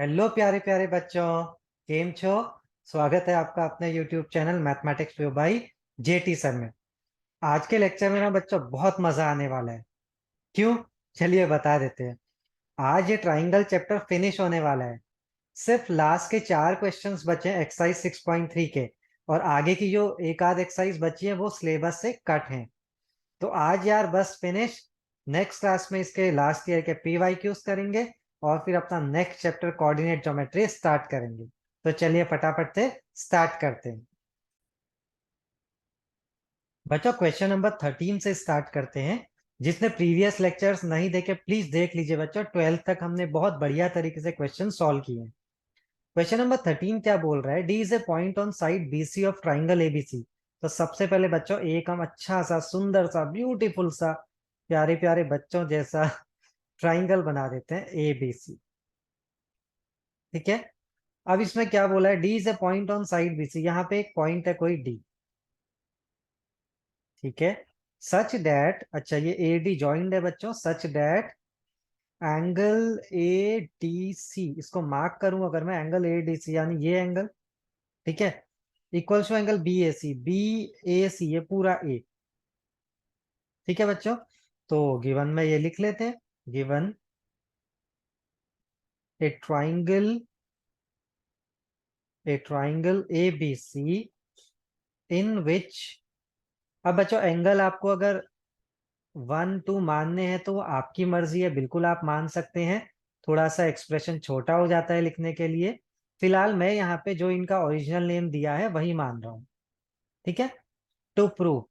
Hello प्यारे प्यारे बच्चों, केम छो। स्वागत है आपका अपने YouTube channel mathematics view by jetty sir में। आज के लेक्चर में ना बच्चों बहुत मजा आने वाला है। क्यों? चलिए बता देते हैं। आज ये ट्राइंगल चैप्टर फिनिश होने वाला है। सिर्फ लास्ट के 4 क्वेश्चंस बचे हैं एक्सरसाइज 6.3 के। और आगे की जो एक आध एक्सरसाइज बची है वो सिलेबस से कट है। तो आज यार बस फिनिश। नेक्स्ट क्लास में इसके लास्ट ईयर के PYQs करेंगे और फिर अपना next chapter coordinate geometry start करेंगे। तो चलिए फटाफट से स्टार्ट करते हैं। बच्चों क्वेश्चन नंबर 13 से स्टार्ट करते हैं। जिसने प्रीवियस लेक्चर्स नहीं देखे प्लीज देख लीजिए बच्चों, 12th तक हमने बहुत बढ़िया तरीके से क्वेश्चन सॉल्व किए हैं। क्वेश्चन नंबर 13 क्या बोल रहा है? D is a point on side BC of triangle ABC। तो सबसे पहले बच्चों एक हम अच्छा सा सुंदर सा ब्यूटीफुल सा प्यारे प्यारे बच्चों जैसा ट्राइंगल बना देते हैं ABC। ठीक है। अब इसमें क्या बोला है? D is a point on side BC। यहाँ पे एक पॉइंट है कोई D। ठीक है। सच दैट, अच्छा ये AD जॉइंड है बच्चों, सच दैट एंगल ADC, इसको मार्क करूं अगर मैं, एंगल ADC यानी ये एंगल, ठीक है, इक्वल्स टू एंगल BAC ये पूरा A। ठीक है बच्चों। तो गिवन में ये लिख लेते हैं। गिवन ए ट्राइंगल ABC इन विच, अब बच्चों एंगल आपको अगर 1 2 मानने हैं तो वो आपकी मर्जी है, बिल्कुल आप मान सकते हैं। थोड़ा सा एक्सप्रेशन छोटा हो जाता है लिखने के लिए। फिलहाल मैं यहाँ पे जो इनका ओरिजिनल नेम दिया है वही मान रहा हूँ। ठीक है। टू प्रूव,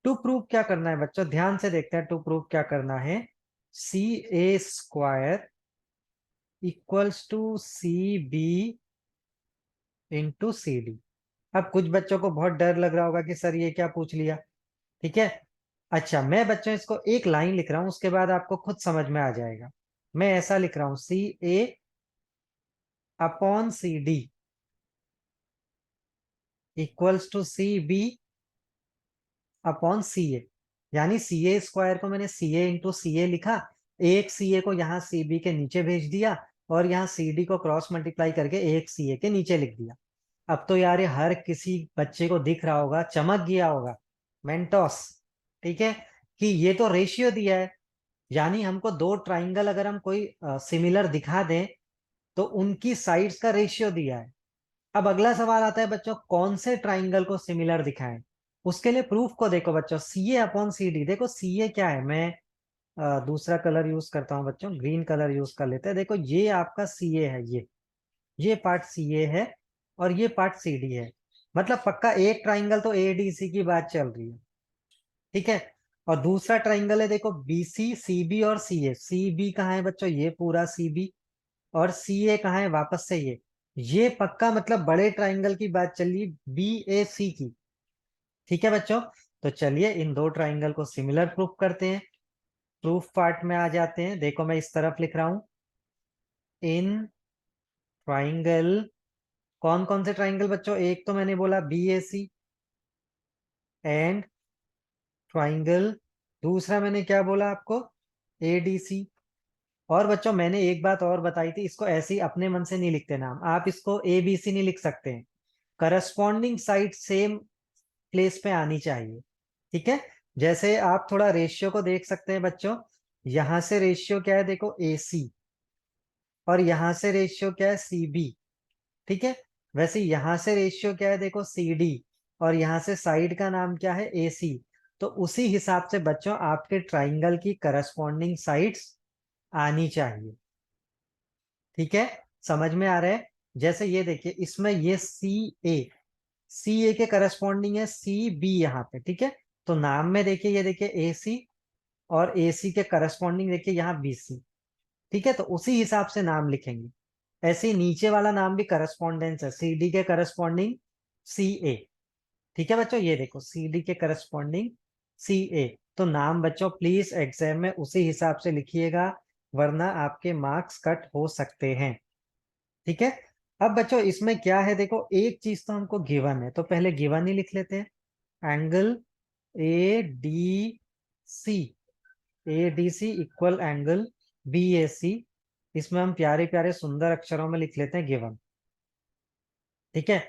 टू प्रूव क्या करना है बच्चों, ध्यान से देखते हैं। टू प्रूव क्या करना है? CA² equals to CB into CD। अब कुछ बच्चों को बहुत डर लग रहा होगा कि सर ये क्या पूछ लिया। ठीक है। अच्छा मैं बच्चों इसको एक लाइन लिख रहा हूं, उसके बाद आपको खुद समझ में आ जाएगा। मैं ऐसा लिख रहा हूं, CA/CD इक्वल्स टू CB/CA। यानी CA² को मैंने CA इंटू CA लिखा, एक CA को यहाँ CB के नीचे भेज दिया और यहाँ CD को क्रॉस मल्टीप्लाई करके एक CA के नीचे लिख दिया। अब तो यार ये हर किसी बच्चे को दिख रहा होगा, चमक गया होगा मेंटोस। ठीक है, कि ये तो रेशियो दिया है। यानी हमको दो ट्राइंगल अगर हम कोई सिमिलर दिखा दें तो उनकी साइड्स का रेशियो दिया है। अब अगला सवाल आता है बच्चों, कौन से ट्राइंगल को सिमिलर दिखाएं? उसके लिए प्रूफ को देखो बच्चों, CA/CD। देखो CA क्या है, मैं दूसरा कलर यूज करता हूं बच्चों, ग्रीन कलर यूज कर लेते हैं। देखो ये आपका CA है, ये पार्ट CA है और ये पार्ट CD है। मतलब पक्का एक ट्राइंगल तो ADC की बात चल रही है। ठीक है। और दूसरा ट्राइंगल है देखो BC/CB और CB कहाँ है बच्चों? ये पूरा CB। और CA कहाँ है? वापस से ये पक्का मतलब बड़े ट्राइंगल की बात चल रही, BAC की। ठीक है बच्चों। तो चलिए इन दो ट्राइंगल को सिमिलर प्रूफ करते हैं। प्रूफ पार्ट में आ जाते हैं। देखो मैं इस तरफ लिख रहा हूं, इन ट्राइंगल, कौन कौन से ट्राइंगल बच्चों? एक तो मैंने बोला BAC एंड ट्राइंगल, दूसरा मैंने क्या बोला आपको? ADC। और बच्चों मैंने एक बात और बताई थी, इसको ऐसे ही अपने मन से नहीं लिखते नाम, आप इसको ABC नहीं लिख सकते हैं, करस्पॉन्डिंग साइड सेम प्लेस पे आनी चाहिए। ठीक है। जैसे आप थोड़ा रेशियो को देख सकते हैं बच्चों, यहां से रेशियो क्या है देखो AC, और यहां से रेशियो क्या है CB। ठीक है। वैसे यहां से रेशियो क्या है देखो CD, और यहां से साइड का नाम क्या है AC। तो उसी हिसाब से बच्चों आपके ट्राइंगल की करस्पॉन्डिंग साइड्स आनी चाहिए। ठीक है। समझ में आ रहा है? जैसे ये देखिए इसमें ये CA के करस्पॉन्डिंग है CB यहाँ पे। ठीक है। तो नाम में देखिए, ये देखिए AC, और AC के करस्पॉन्डिंग देखिए यहाँ BC। ठीक है। तो उसी हिसाब से नाम लिखेंगे। ऐसे ही नीचे वाला नाम भी करस्पॉन्डेंस है, CD के करस्पॉन्डिंग CA। ठीक है बच्चों, ये देखो CD के करस्पॉन्डिंग CA। तो नाम बच्चों प्लीज एग्जाम में उसी हिसाब से लिखिएगा, वरना आपके मार्क्स कट हो सकते हैं। ठीक है। अब बच्चों इसमें क्या है देखो, एक चीज तो हमको गिवन है तो पहले गिवन ही लिख लेते हैं। Angle ADC, ADC equal angle BAC। इसमें हम प्यारे प्यारे सुंदर अक्षरों में लिख लेते हैं गिवन। ठीक है।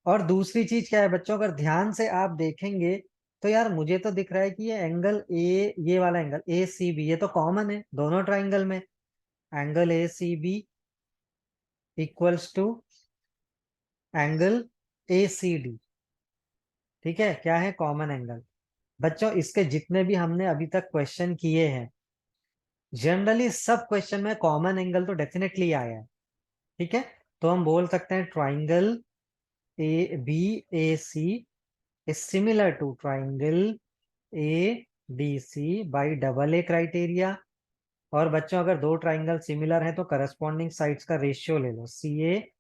और दूसरी चीज क्या है बच्चों, अगर ध्यान से आप देखेंगे तो यार मुझे तो दिख रहा है कि ये एंगल ए, ये वाला एंगल ए सी बी, ये तो कॉमन है दोनों ट्राइंगल में। Angle A C B equals to angle A C D. ठीक है, क्या है, कॉमन एंगल। बच्चों इसके जितने भी हमने अभी तक क्वेश्चन किए हैं, जनरली सब क्वेश्चन में कॉमन एंगल तो डेफिनेटली आया है। ठीक है, तो हम बोल सकते हैं triangle A B A C is similar to triangle A D C by double A criteria. और बच्चों अगर दो ट्राइंगल सिमिलर हैं तो करस्पॉन्डिंग साइड्स का रेशियो ले लो, C A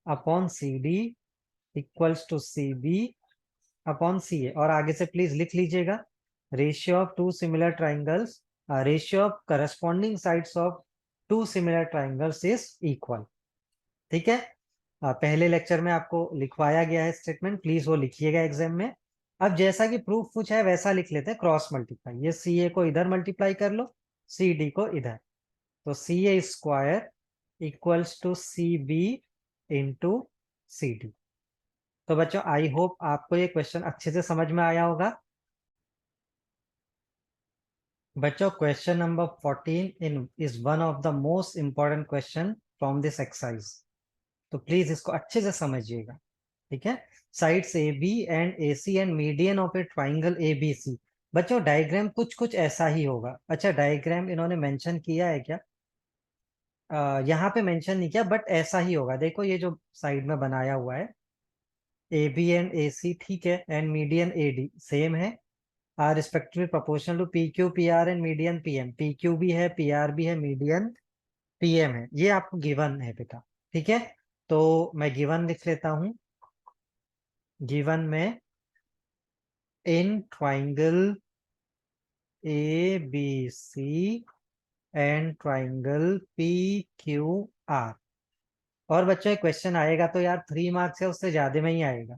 upon C D equals to C B upon C A. और आगे से प्लीज लिख लीजिएगा, ratio of two similar triangles, ratio of corresponding sides of two similar triangles is equal. ठीक है। पहले लेक्चर में आपको लिखवाया गया है स्टेटमेंट, प्लीज वो लिखिएगा एग्जाम में। अब जैसा कि प्रूफ पूछा है वैसा लिख लेते हैं, क्रॉस मल्टीप्लाई। ये सी ए को इधर मल्टीप्लाई कर लो, सी डी को इधर, तो C A square equals to C B into C D. तो बच्चों आई होप आपको ये क्वेश्चन अच्छे से समझ में आया होगा। बच्चों question number 14 in is one of the most important question from this exercise, तो प्लीज इसको अच्छे से समझिएगा। ठीक है, sides A B and A C and median of a triangle A B C. बच्चों डायग्राम कुछ कुछ ऐसा ही होगा। अच्छा डायग्राम इन्होंने मेंशन किया है क्या? यहाँ पे मेंशन नहीं किया, बट ऐसा ही होगा। देखो ये जो साइड में बनाया हुआ है, A B and A C, ठीक है, and median A D same है, are respectively proportional to P Q P R and median P M. P Q भी है, पी आर भी है, मीडियन पी एम है। ये आपको गिवन है बेटा। ठीक है, तो मैं गिवन लिख लेता हूँ। गिवन में in triangle A B C and triangle P Q R. और बच्चों एक क्वेश्चन आएगा तो यार 3 मार्क्स है, उससे ज्यादा में ही आएगा।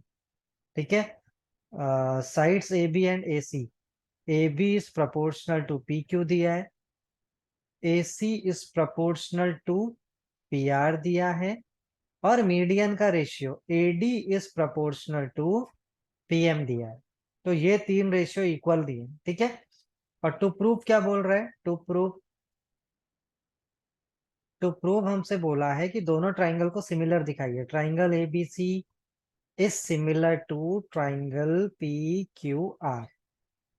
ठीक है, sides A B and A C, A B is proportional to P Q दिया है, A C is proportional to P R दिया है, और मीडियन का ratio A D is proportional to P M दिया है। तो ये तीन रेशियो इक्वल दिए। ठीक है, और टू प्रूव क्या बोल रहा है, टू प्रूव हमसे बोला है कि दोनों ट्राइंगल को सिमिलर दिखाइए। Triangle A B C is similar to triangle P Q R.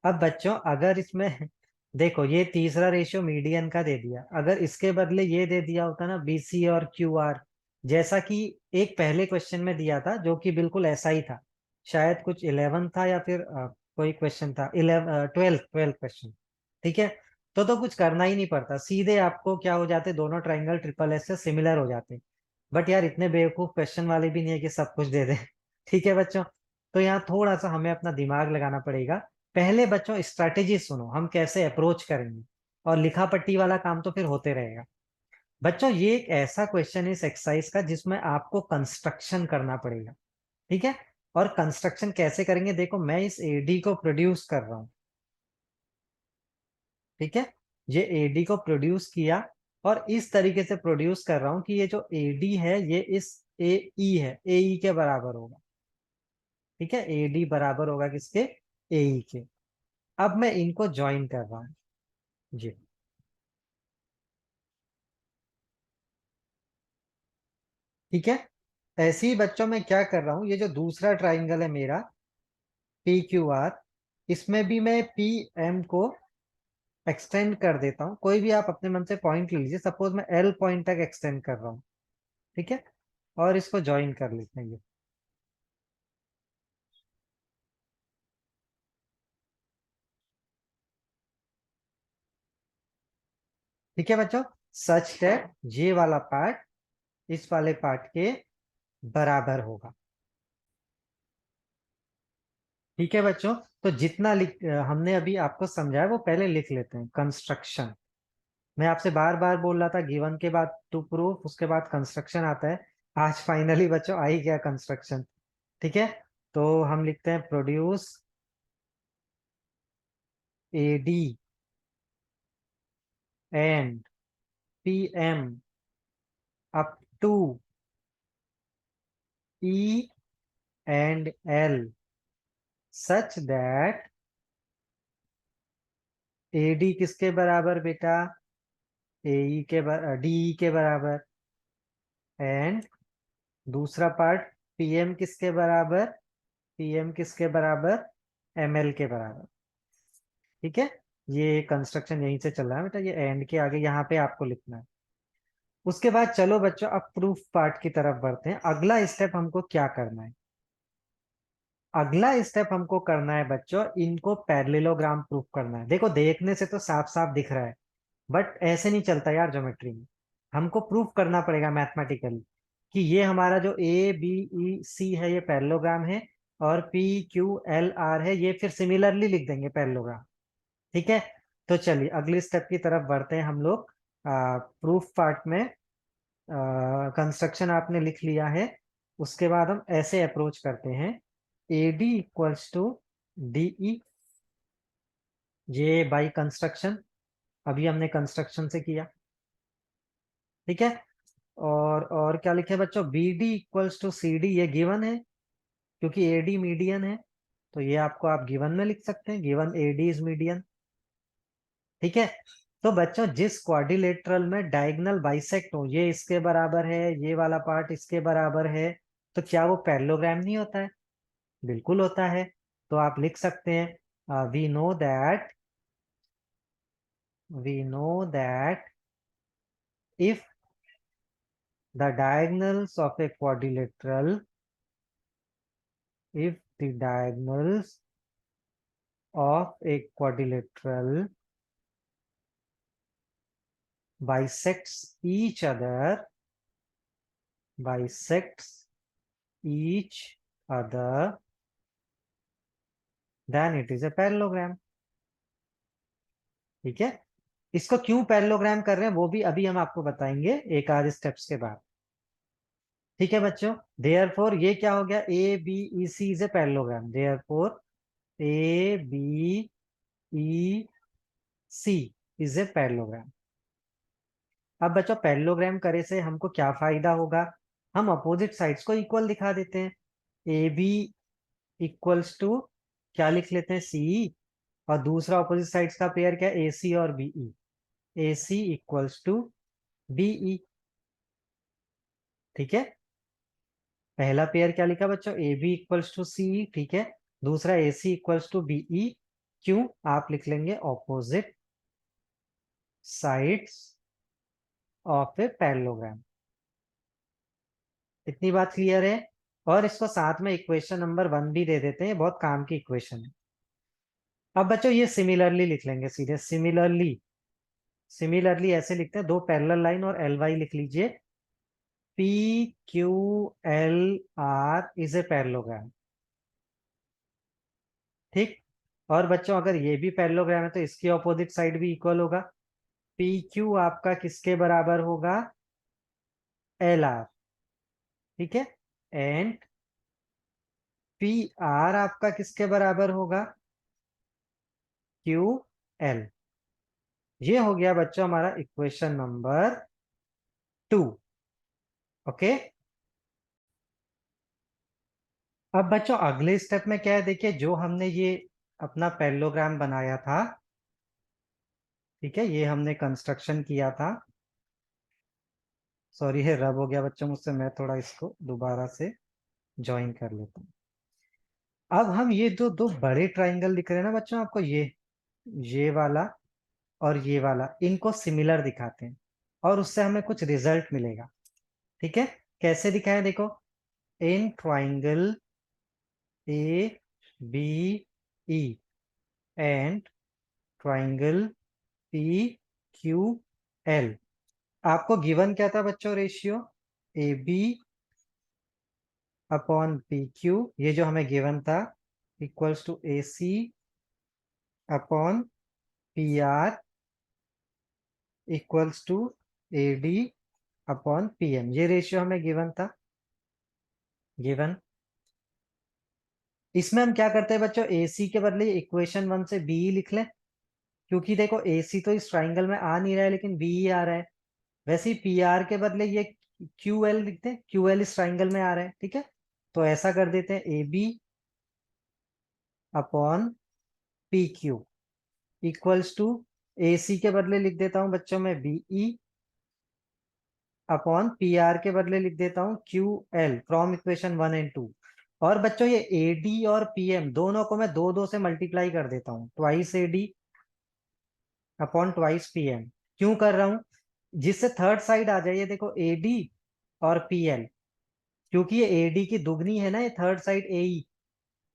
अब बच्चों अगर इसमें देखो ये तीसरा रेशियो मीडियन का दे दिया, अगर इसके बदले ये दे दिया होता ना बी सी और क्यू आर, जैसा कि एक पहले क्वेश्चन में दिया था जो कि बिल्कुल ऐसा ही था, शायद कुछ 11 था या फिर कोई क्वेश्चन था 12 क्वेश्चन। ठीक है, तो कुछ करना ही नहीं पड़ता, सीधे आपको क्या हो जाते, दोनों ट्राइंगल ट्रिपल एस से सिमिलर हो जाते। बट यार इतने बेवकूफ क्वेश्चन वाले भी नहीं है कि सब कुछ दे दे। ठीक है बच्चों, तो यहाँ थोड़ा सा हमें अपना दिमाग लगाना पड़ेगा। पहले बच्चों स्ट्रैटेजी सुनो, हम कैसे अप्रोच करेंगे, और लिखा पट्टी वाला काम तो फिर होते रहेगा। बच्चों ये एक ऐसा क्वेश्चन है इस एक्सरसाइज का जिसमें आपको कंस्ट्रक्शन करना पड़ेगा। ठीक है, और कंस्ट्रक्शन कैसे करेंगे, देखो मैं इस एडी को प्रोड्यूस कर रहा हूँ। ठीक है, ये एडी को प्रोड्यूस किया, और इस तरीके से प्रोड्यूस कर रहा हूं कि ये जो एडी है ये इस ए ई है, ए ई के बराबर होगा। ठीक है, एडी बराबर होगा किसके, ए ई के। अब मैं इनको ज्वाइन कर रहा हूं जी। ठीक है, ऐसे ही बच्चों में क्या कर रहा हूं, ये जो दूसरा ट्राइंगल है मेरा पी क्यू आर, इसमें भी मैं पी एम को एक्सटेंड कर देता हूं। कोई भी आप अपने मन से पॉइंट ले लीजिए, सपोज मैं एल पॉइंट तक एक्सटेंड कर रहा हूं। ठीक है, और इसको ज्वाइन कर लेते हैं ये। ठीक है बच्चों, सच दैट ये वाला पार्ट इस वाले पार्ट के बराबर होगा। ठीक है बच्चों, तो जितना हमने अभी आपको समझाया वो पहले लिख लेते हैं। कंस्ट्रक्शन, मैं आपसे बार बार बोल रहा था गिवन के बाद टू प्रूफ, उसके बाद कंस्ट्रक्शन आता है। आज फाइनली बच्चों आ ही गया कंस्ट्रक्शन। ठीक है, तो हम लिखते हैं produce A D and P M up to E and L such that AD किसके बराबर बेटा, AE के DE के बराबर, एंड दूसरा पार्ट PM किसके बराबर, PM किसके बराबर, ML के बराबर। ठीक है, ये कंस्ट्रक्शन यहीं से चल रहा है बेटा, ये एंड के आगे यहाँ पे आपको लिखना है। उसके बाद चलो बच्चों अब प्रूफ पार्ट की तरफ बढ़ते हैं। अगला स्टेप हमको क्या करना है, अगला स्टेप हमको करना है बच्चों, इनको पैरेललोग्राम प्रूफ करना है। देखो देखने से तो साफ साफ दिख रहा है, बट ऐसे नहीं चलता यार ज्योमेट्री में, हमको प्रूफ करना पड़ेगा मैथमेटिकली कि ये हमारा जो ABEC है ये पैरेललोग्राम है, और PQLR है ये फिर सिमिलरली लिख देंगे पैरेललोग्राम। ठीक है, तो चलिए अगली स्टेप की तरफ बढ़ते हैं हम लोग। प्रूफ पार्ट में कंस्ट्रक्शन आपने लिख लिया है, उसके बाद हम ऐसे अप्रोच करते हैं, AD इक्वल्स टू DE, ये बाई कंस्ट्रक्शन, अभी हमने कंस्ट्रक्शन से किया। ठीक है, और क्या लिखे बच्चों, BD इक्वल्स टू CD, ये गिवन है क्योंकि AD मीडियन है, तो ये आपको आप गिवन में लिख सकते हैं, गिवन AD इज मीडियन। ठीक है, तो बच्चों जिस क्वाड्रिलेटरल में डायगोनल बाइसेक्ट हो, ये इसके बराबर है, ये वाला पार्ट इसके बराबर है, तो क्या वो पैरेललोग्राम नहीं होता है, बिल्कुल होता है। तो आप लिख सकते हैं we know that, if the diagonals of a quadrilateral, if the diagonals of a quadrilateral bisects each other, then it is a parallelogram। ठीक है, इसको क्यों पैरेललोग्राम कर रहे हैं वो भी अभी हम आपको बताएंगे एक आध स्टेप्स के बाद। ठीक है बच्चों, देयरफॉर ये क्या हो गया, ABEC is a parallelogram, therefore ABEC is a parallelogram. अब बच्चों पैरेललोग्राम करे से हमको क्या फायदा होगा, हम अपोजिट साइड्स को इक्वल दिखा देते हैं। AB इक्वल्स टू क्या लिख लेते हैं, CE, और दूसरा अपोजिट साइड्स का पेयर क्या है, AC और BE, AC equals to BE। ठीक है, पहला पेयर क्या लिखा बच्चों, AB इक्वल्स टू CE, ठीक है, दूसरा AC इक्वल्स टू BE, क्यों, आप लिख लेंगे opposite sides of a parallelogram. इतनी बात क्लियर है, और इसको साथ में इक्वेशन नंबर 1 भी दे देते हैं, बहुत काम की इक्वेशन है। अब बच्चों ये सिमिलरली लिख लेंगे सीधे, सिमिलरली ऐसे लिखते हैं, दो पैरेलल लाइन और LY लिख लीजिए, PQLR इज ए पैरेललोग्राम। ठीक, और बच्चों अगर ये भी पैरेललोग्राम है तो इसकी ऑपोजिट साइड भी इक्वल होगा, PQ आपका किसके बराबर होगा, LR। ठीक है, एंड PR आपका किसके बराबर होगा, QL। ये हो गया बच्चों हमारा इक्वेशन नंबर 2। ओके, अब बच्चों अगले स्टेप में क्या है, देखिए जो हमने ये अपना पैरेललोग्राम बनाया था, ठीक है, ये हमने कंस्ट्रक्शन किया था, सॉरी है रब हो गया बच्चों मुझसे, मैं थोड़ा इसको दोबारा से ज्वाइन कर लेता हूँ। अब हम ये जो दो बड़े ट्राइंगल दिख रहे हैं ना बच्चों आपको, ये वाला और ये वाला, इनको सिमिलर दिखाते हैं और उससे हमें कुछ रिजल्ट मिलेगा। ठीक है, कैसे दिखाएं, देखो, in triangle ABE and triangle PQL, आपको गिवन क्या था बच्चों, रेशियो AB अपॉन PQ, ये जो हमें गिवन था, equals to AC upon PR equals to AD upon PM, ये रेशियो हमें गिवन था, गिवन। इसमें हम क्या करते हैं बच्चों, AC के बदले इक्वेशन 1 से BE लिख लें, क्योंकि देखो AC तो इस ट्राइंगल में आ नहीं रहा है लेकिन BE आ रहा है। वैसे ही PR के बदले ये क्यू एल लिखते हैं, क्यू एल इस ट्राइंगल में आ रहा है, ठीक है। तो ऐसा कर देते हैं, A B upon P Q equals to, A C के बदले लिख देता हूं बच्चों में बीई अपॉन पी आर के बदले लिख देता हूं Q L from equation 1 and 2। और बच्चों ये ए डी और पी एम दोनों को मैं दो दो से मल्टीप्लाई कर देता हूं, twice A D upon twice P M. क्यों कर रहा हूं, जिससे थर्ड साइड आ जाइए, देखो ए डी और पी एल, क्योंकि ये ए डी की दुगनी है ना, ये थर्ड साइड ए ई,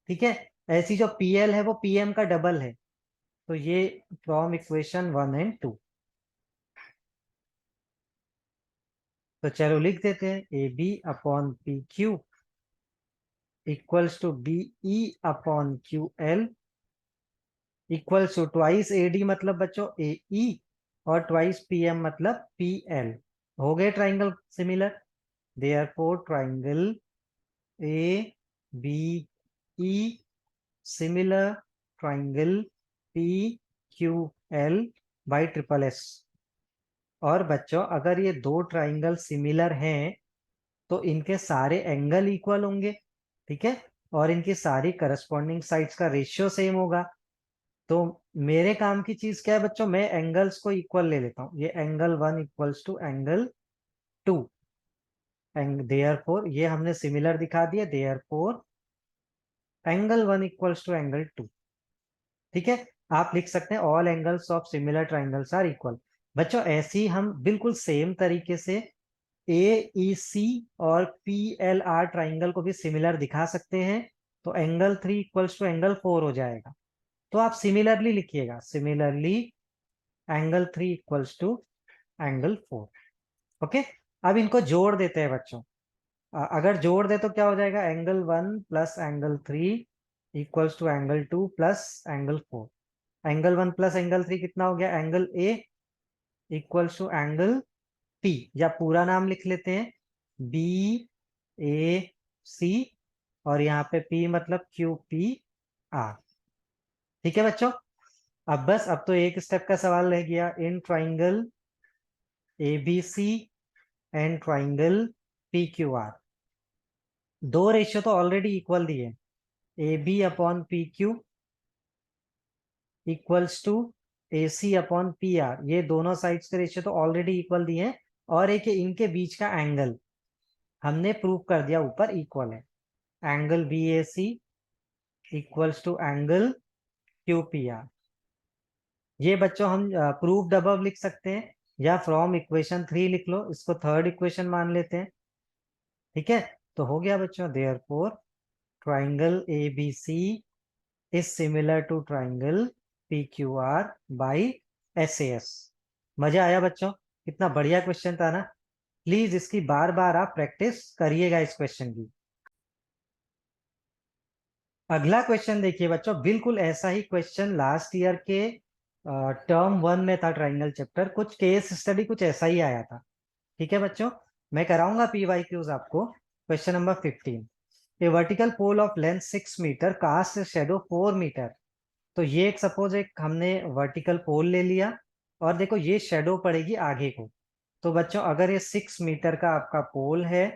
ठीक है। ऐसी जो पी एल है वो पी एम का डबल है, तो ये फ्रॉम इक्वेशन 1 एंड 2। तो चलो लिख देते हैं, A B upon P Q equals to B E upon Q L equals to twice A D मतलब बच्चों ए ई और ट्वाइस पी एम मतलब पी एल। हो गए triangle similar, therefore triangle A B E similar triangle P Q L by triple S. और बच्चों अगर ये दो ट्राइंगल सिमिलर हैं तो इनके सारे एंगल इक्वल होंगे, ठीक है, और इनकी सारी करस्पॉन्डिंग साइड्स का रेशियो सेम होगा। तो मेरे काम की चीज क्या है बच्चों, मैं एंगल्स को इक्वल ले लेता हूं, ये angle 1 equals to angle 2, and therefore ये हमने सिमिलर दिखा दिया, therefore angle 1 equals to angle 2, ठीक है। आप लिख सकते हैं all angles of similar triangles are equal. बच्चों ऐसे ही हम बिल्कुल सेम तरीके से ए ई सी और पी एल आर ट्राइंगल को भी सिमिलर दिखा सकते हैं। तो एंगल 3 इक्वल्स टू एंगल 4 हो जाएगा। तो आप सिमिलरली लिखिएगा, similarly angle 3 equals to angle 4। Okay, अब इनको जोड़ देते हैं बच्चों। अगर जोड़ दे तो क्या हो जाएगा, angle 1 plus angle 3 equals to angle 2 plus angle 4। Angle 1 plus angle 3 कितना हो गया, angle A equals to angle P, या पूरा नाम लिख लेते हैं बी ए सी, और यहाँ पे पी मतलब क्यू पी आर, ठीक है बच्चों। अब बस, अब तो एक स्टेप का सवाल रह गया, in triangle A B C and triangle P Q R दो रेशियो तो ऑलरेडी इक्वल दिए, A B upon P Q equals to A C upon P R, ये दोनों साइड्स के रेशियो तो ऑलरेडी इक्वल दिए हैं। और एक इनके बीच का एंगल हमने प्रूव कर दिया ऊपर इक्वल है, angle B A C equals to angle Q P R. ये बच्चों हम प्रूफ अबव लिख सकते हैं, या फ्रॉम इक्वेशन 3 लिख लो, इसको थर्ड इक्वेशन मान लेते हैं, ठीक है। तो हो गया बच्चों, therefore triangle A B C is similar to triangle P Q R by S A S. मजा आया बच्चों, कितना बढ़िया क्वेश्चन था ना। प्लीज इसकी बार बार आप प्रैक्टिस करिएगा इस क्वेश्चन की। अगला क्वेश्चन देखिए बच्चों, बिल्कुल ऐसा ही क्वेश्चन लास्ट ईयर के टर्म 1 में था, ट्राइंगल चैप्टर, कुछ केस स्टडी कुछ ऐसा ही आया था, ठीक है बच्चों। मैं कराऊंगा पीवाईक्यूज आपको। Question number 15, a vertical pole of length 6 metre cast shadow 4 metre. तो ये एक सपोज एक हमने वर्टिकल पोल ले लिया, और देखो ये शेडो पड़ेगी आगे को। तो बच्चों अगर ये 6 मीटर का आपका पोल है,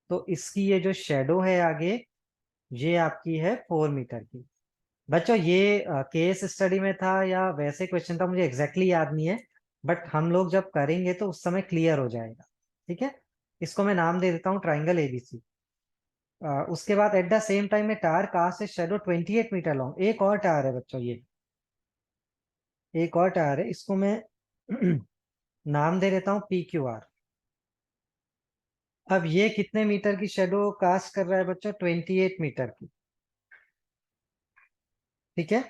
तो इसकी ये जो शेडो है आगे, ये आपकी है 4 मीटर की। बच्चों ये केस स्टडी में था या वैसे क्वेश्चन था, मुझे एग्जैक्टली याद नहीं है, बट हम लोग जब करेंगे तो उस समय क्लियर हो जाएगा, ठीक है। इसको मैं नाम दे देता हूँ ट्राइंगल एबीसी। उसके बाद एट द सेम टाइम में टायर कास्ट से शेडो 28 मीटर लॉन्ग, एक और टायर है बच्चों, ये एक और टायर है, इसको मैं नाम दे देता हूँ पी क्यू आर। अब ये कितने मीटर की शेडो कास्ट कर रहा है बच्चों, 28 मीटर की, ठीक है।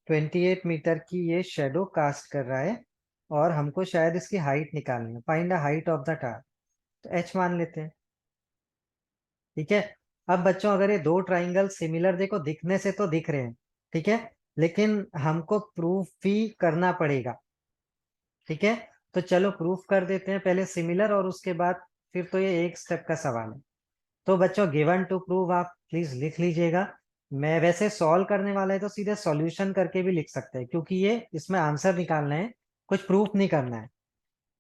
28 मीटर की ये शेडो कास्ट कर रहा है, और हमको शायद इसकी हाइट निकालनी है, find the height of the tyre. तो एच मान लेते हैं, ठीक है। अब बच्चों अगर ये दो ट्राइंगल सिमिलर, देखो दिखने से तो दिख रहे हैं, ठीक है, लेकिन हमको प्रूफ भी करना पड़ेगा, ठीक है। तो चलो प्रूफ कर देते हैं पहले सिमिलर, और उसके बाद फिर तो ये एक स्टेप का सवाल है। तो बच्चों गिवन टू प्रूव आप प्लीज लिख लीजिएगा। मैं वैसे सॉल्व करने वाला है तो सीधे सॉल्यूशन करके भी लिख सकते हैं, क्योंकि ये इसमें आंसर निकालना है, कुछ प्रूफ नहीं करना है।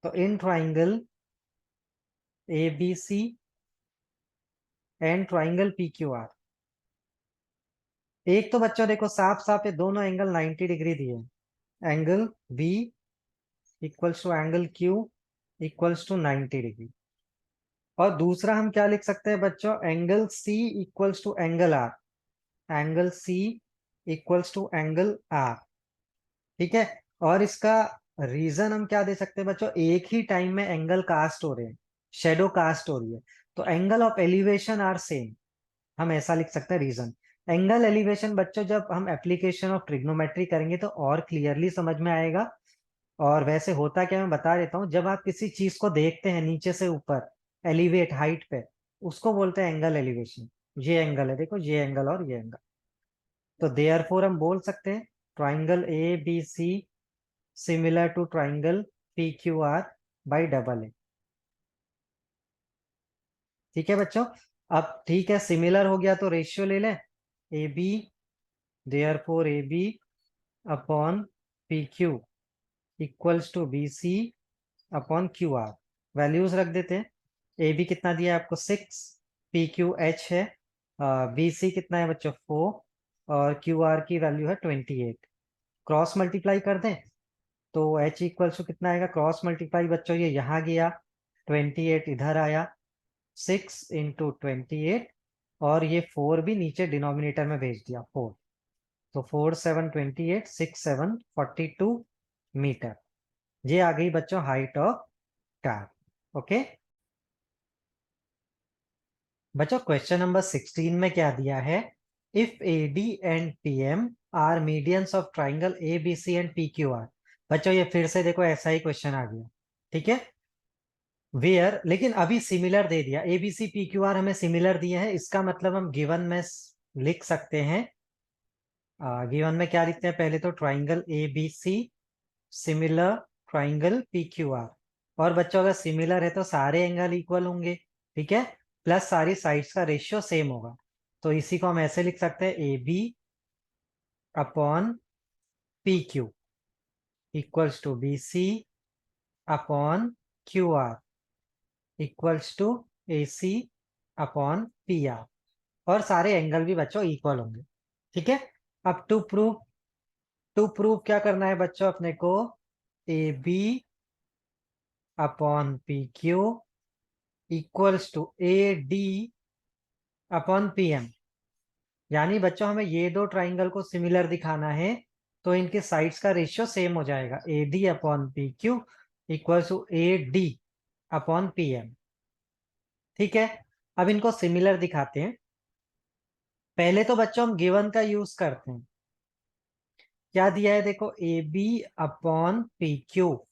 तो in triangle ABC and triangle PQR। एक तो बच्चों देखो साफ साफ ये दोनों एंगल 90 डिग्री दिए, angle B equals to angle Q equals to 90 degree. और दूसरा हम क्या लिख सकते हैं बच्चों, angle C equals to angle R, angle C equals to angle R। ठीक है। और इसका रीजन हम क्या दे सकते हैं बच्चों, एक ही टाइम में एंगल कास्ट हो रहे हैं, शेडो कास्ट हो रही है, तो angle of elevation are same, हम ऐसा लिख सकते हैं रीजन। एंगल एलिवेशन बच्चों जब हम एप्लीकेशन ऑफ ट्रिग्नोमेट्री करेंगे तो और क्लियरली समझ में आएगा। और वैसे होता क्या मैं बता देता हूँ, जब आप किसी चीज को देखते हैं नीचे से ऊपर, एलिवेट हाइट पे, उसको बोलते हैं एंगल एलिवेशन। ये एंगल है देखो, ये एंगल और ये एंगल। तो देयरफॉर हम बोल सकते हैं triangle A B C similar to triangle P Q R by double A. ठीक है बच्चों। अब ठीक है, सिमिलर हो गया तो रेशियो ले लें, A B, therefore A B upon P Q equals to B C upon Q R. Values रख देते हैं। ए बी कितना दिया है आपको 6, पी क्यू एच है, बी सी कितना है बच्चों 4, और क्यू आर की वैल्यू है 28। क्रॉस मल्टीप्लाई कर दें तो एच इक्वल्स टू कितना आएगा, क्रॉस मल्टीप्लाई बच्चों ये यहाँ गया, 28 इधर आया, 6 × 28, और ये 4 भी नीचे डिनोमिनेटर में भेज दिया 4। तो 4 7 28, 6 7 42 मीटर। ये आ गई बच्चों हाइट ऑफ कार। ओके बच्चों, क्वेश्चन नंबर 16 में क्या दिया है, if A D and P M are medians of triangle A B C and P Q R. बच्चों ये फिर से देखो ऐसा ही क्वेश्चन आ गया। ठीक है, वेयर, लेकिन अभी सिमिलर दे दिया, A B C P Q R हमें सिमिलर दिए हैं, इसका मतलब हम गिवन में लिख सकते हैं। गिवन में क्या लिखते हैं, पहले तो triangle A B C similar triangle P Q R. और बच्चों अगर सिमिलर है तो सारे एंगल इक्वल होंगे, ठीक है, प्लस सारी साइड्स का रेशियो सेम होगा। तो इसी को हम ऐसे लिख सकते हैं, A B upon P Q equals to B C upon Q R equals to A C upon P R. और सारे एंगल भी बच्चों इक्वल होंगे। ठीक है। अब टू प्रूव क्या करना है बच्चों अपने को, A B upon P Q equals to A D upon P M. यानी बच्चों हमें ये दो ट्राइंगल को सिमिलर दिखाना है, तो इनके साइड्स का रेशियो सेम हो जाएगा, A D upon P Q equals to A D upon P M. ठीक है। अब इनको सिमिलर दिखाते हैं। पहले तो बच्चों हम गिवन का यूज करते हैं। क्या दिया है देखो, A B upon P Q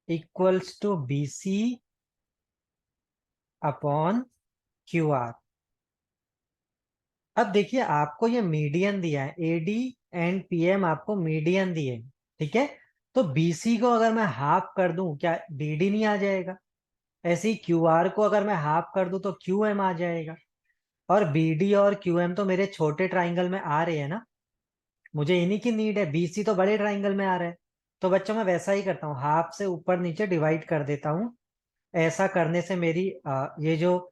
equals to B C upon Q R. अब देखिए आपको ये मीडियन दिया है, A D and P M आपको मीडियन दिए। ठीक है। तो बीसी को अगर मैं हाफ कर दूं, क्या बीडी नहीं आ जाएगा? ऐसे ही क्यू आर को अगर मैं हाफ कर दूं तो क्यू एम आ जाएगा। और बीडी और क्यू एम तो मेरे छोटे ट्राइंगल में आ रहे हैं ना, मुझे इन्हीं की नीड है, बीसी तो बड़े ट्राइंगल में आ रहा है। तो बच्चों मैं वैसा ही करता हूँ, हाफ से ऊपर नीचे डिवाइड कर देता हूँ। ऐसा करने से मेरी ये जो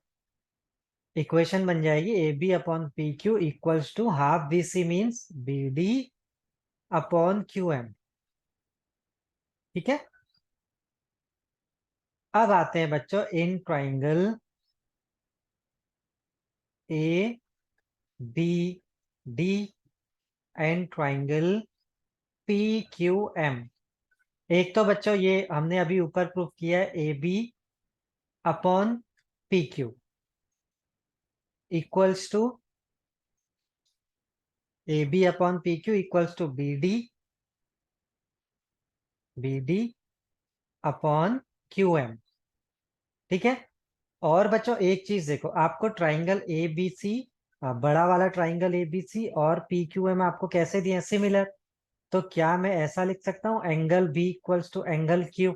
इक्वेशन बन जाएगी, A B upon P Q equals to half B C means B D upon Q M. ठीक है। अब आते हैं बच्चों in triangle A B D and triangle P Q M. एक तो बच्चों ये हमने अभी ऊपर प्रूफ किया है, A B upon P Q equals to A B upon P Q equals to B D upon Q M. ठीक है। और बच्चों एक चीज देखो, आपको ट्राइंगल ए बी सी, बड़ा वाला ट्राइंगल ए बी सी और पी क्यू एम आपको कैसे दिए, सिमिलर। तो क्या मैं ऐसा लिख सकता हूँ, angle B equals to angle Q,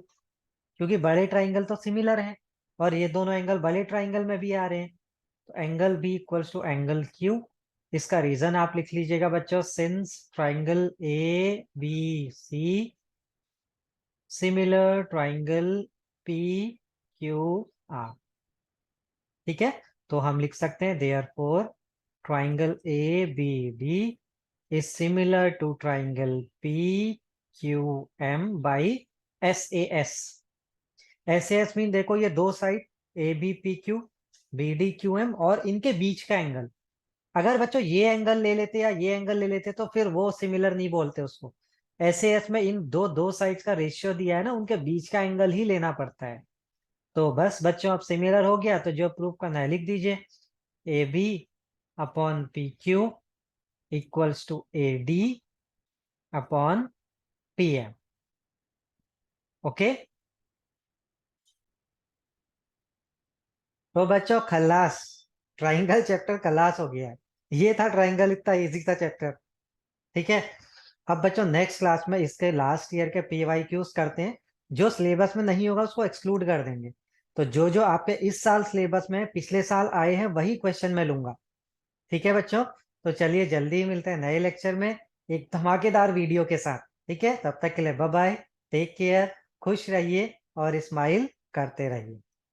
क्योंकि बड़े ट्राइंगल तो सिमिलर हैं और ये दोनों एंगल बड़े ट्राइंगल में भी आ रहे हैं। तो angle B equals to angle Q. इसका रीजन आप लिख लीजिएगा बच्चों, since triangle A B C similar triangle P Q R. ठीक है, तो हम लिख सकते हैं therefore triangle A B D is similar to triangle P Q M by S A S. S A S mean देखो ये दो side A B P Q B D Q M और इनके बीच का एंगल। अगर बच्चों ये एंगल ले लेते या ये एंगल ले लेते तो फिर वो सिमिलर नहीं बोलते उसको। एस ए एस में इन दो साइड्स का रेशियो दिया है ना, उनके बीच का एंगल ही लेना पड़ता है। तो बस बच्चों अब सिमिलर हो गया, तो जो प्रूफ करना है लिख दीजिए। A B upon P Q equals to A D upon P M. Okay, तो बच्चों खल्लास, ट्राइंगल चैप्टर खल्लास हो गया है। ये था ट्राइंगल, इतना इजी था चैप्टर। ठीक है, अब बच्चों नेक्स्ट क्लास में इसके लास्ट ईयर के PYQs करते हैं। जो सिलेबस में नहीं होगा उसको एक्सक्लूड कर देंगे। तो जो जो आपके इस साल सिलेबस में पिछले साल आए हैं वही क्वेश्चन मैं लूंगा। ठीक है बच्चों, तो चलिए जल्दी ही मिलते हैं नए लेक्चर में एक धमाकेदार वीडियो के साथ। ठीक है, तब तक के लिए बाय बाय, टेक केयर, खुश रहिए और स्माइल करते रहिए।